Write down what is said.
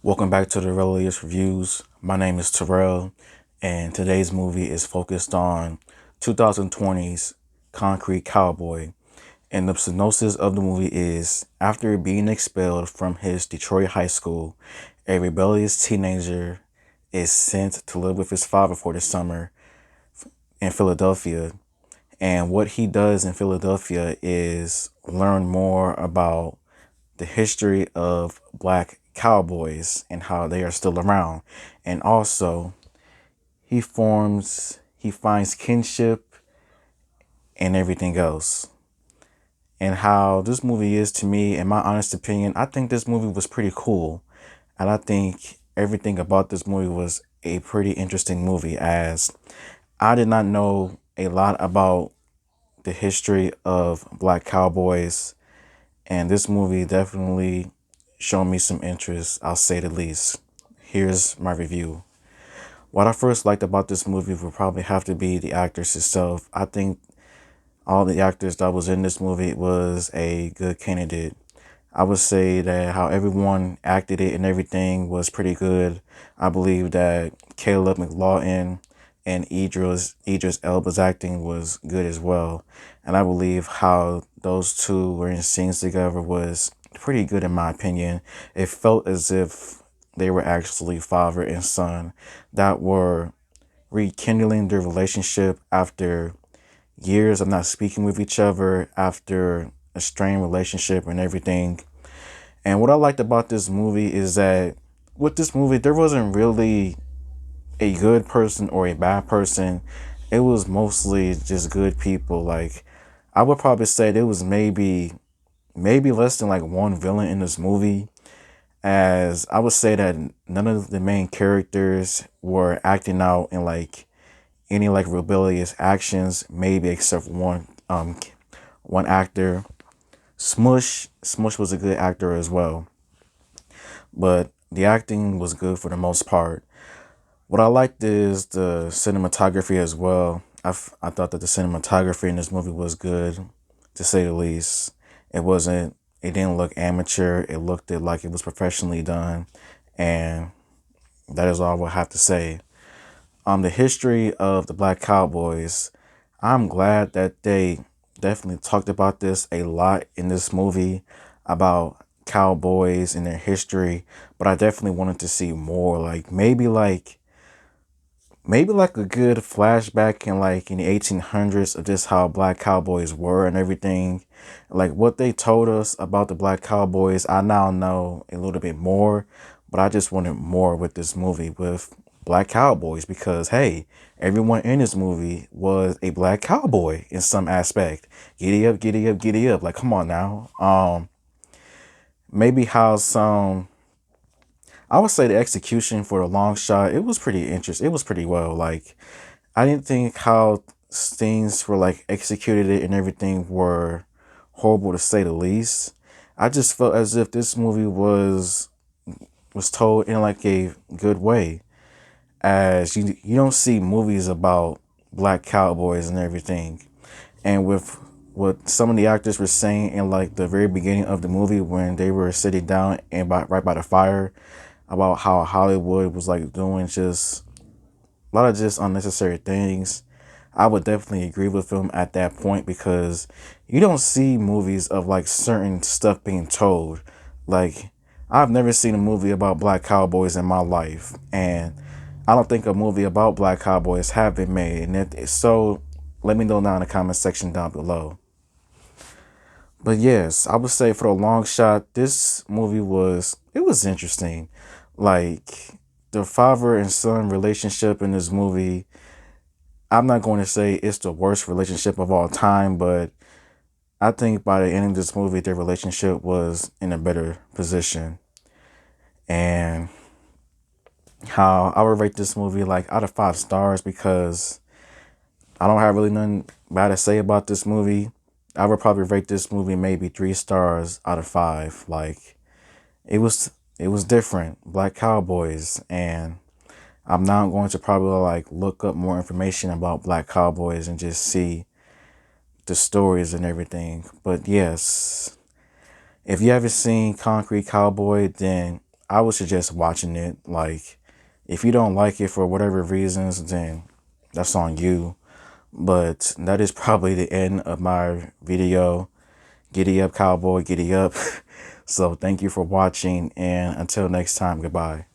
Welcome back to the Religious Reviews. My name is Terrell, and today's movie is focused on 2020's Concrete Cowboy. And the synopsis of the movie is after being expelled from his Detroit high school, a rebellious teenager is sent to live with his father for the summer in Philadelphia. And what he does in Philadelphia is learn more about the history of black cowboys and how they are still around. And also, he finds kinship and everything else. And how this movie is to me, in my honest opinion, I think this movie was pretty cool. And I think everything about this movie was a pretty interesting movie, as I did not know a lot about the history of black cowboys. And this movie definitely showed me some interest, I'll say the least. Here's my review. What I first liked about this movie would probably have to be the actors itself. I think all the actors that was in this movie was a good candidate. I would say that how everyone acted it and everything was pretty good. I believe that Caleb McLaughlin and Idris Elba's acting was good as well. And I believe how those two were in scenes together was pretty good in my opinion. It felt as if they were actually father and son that were rekindling their relationship after years of not speaking with each other, after a strained relationship and everything. And what I liked about this movie is that with this movie, there wasn't really a good person or a bad person. It was mostly just good people. Like, I would probably say there was maybe less than like one villain in this movie, as I would say that none of the main characters were acting out in like any like rebellious actions, maybe except for one actor. Smush was a good actor as well, but the acting was good for the most part. What I liked is the cinematography as well. I thought that the cinematography in this movie was good, to say the least. It didn't look amateur. It looked like it was professionally done. And that is all I have to say. The history of the Black Cowboys, I'm glad that they definitely talked about this a lot in this movie, about cowboys and their history. But I definitely wanted to see more, like maybe like a good flashback in the 1800s of just how black cowboys were and everything. Like what they told us about the black cowboys, I now know a little bit more, but I just wanted more with this movie with black cowboys, because hey, everyone in this movie was a black cowboy in some aspect. Giddy up, giddy up, giddy up. Like, come on now. Maybe how some, I would say the execution for the long shot, it was pretty interesting. It was pretty well. Like, I didn't think how things were like executed it and everything were horrible, to say the least. I just felt as if this movie was told in like a good way, as you don't see movies about black cowboys and everything. And with what some of the actors were saying in like the very beginning of the movie when they were sitting down and right by the fire, about how Hollywood was like doing just a lot of just unnecessary things, I would definitely agree with them at that point, because you don't see movies of like certain stuff being told. Like, I've never seen a movie about black cowboys in my life, and I don't think a movie about black cowboys have been made. And so, let me know down in the comment section down below. But yes, I would say for the long shot, this movie was interesting. Like, the father and son relationship in this movie, I'm not going to say it's the worst relationship of all time, but I think by the end of this movie, their relationship was in a better position. And how I would rate this movie like out of 5 stars, because I don't have really nothing bad to say about this movie. I would probably rate this movie maybe 3 stars out of 5. Like, it was different. Black Cowboys, and I'm now going to probably like look up more information about black cowboys and just see the stories and everything. But yes, if you haven't seen Concrete Cowboy, then I would suggest watching it. Like, if you don't like it for whatever reasons, then that's on you. But that is probably the end of my video. Giddy up, cowboy, giddy up. So thank you for watching, and until next time, goodbye.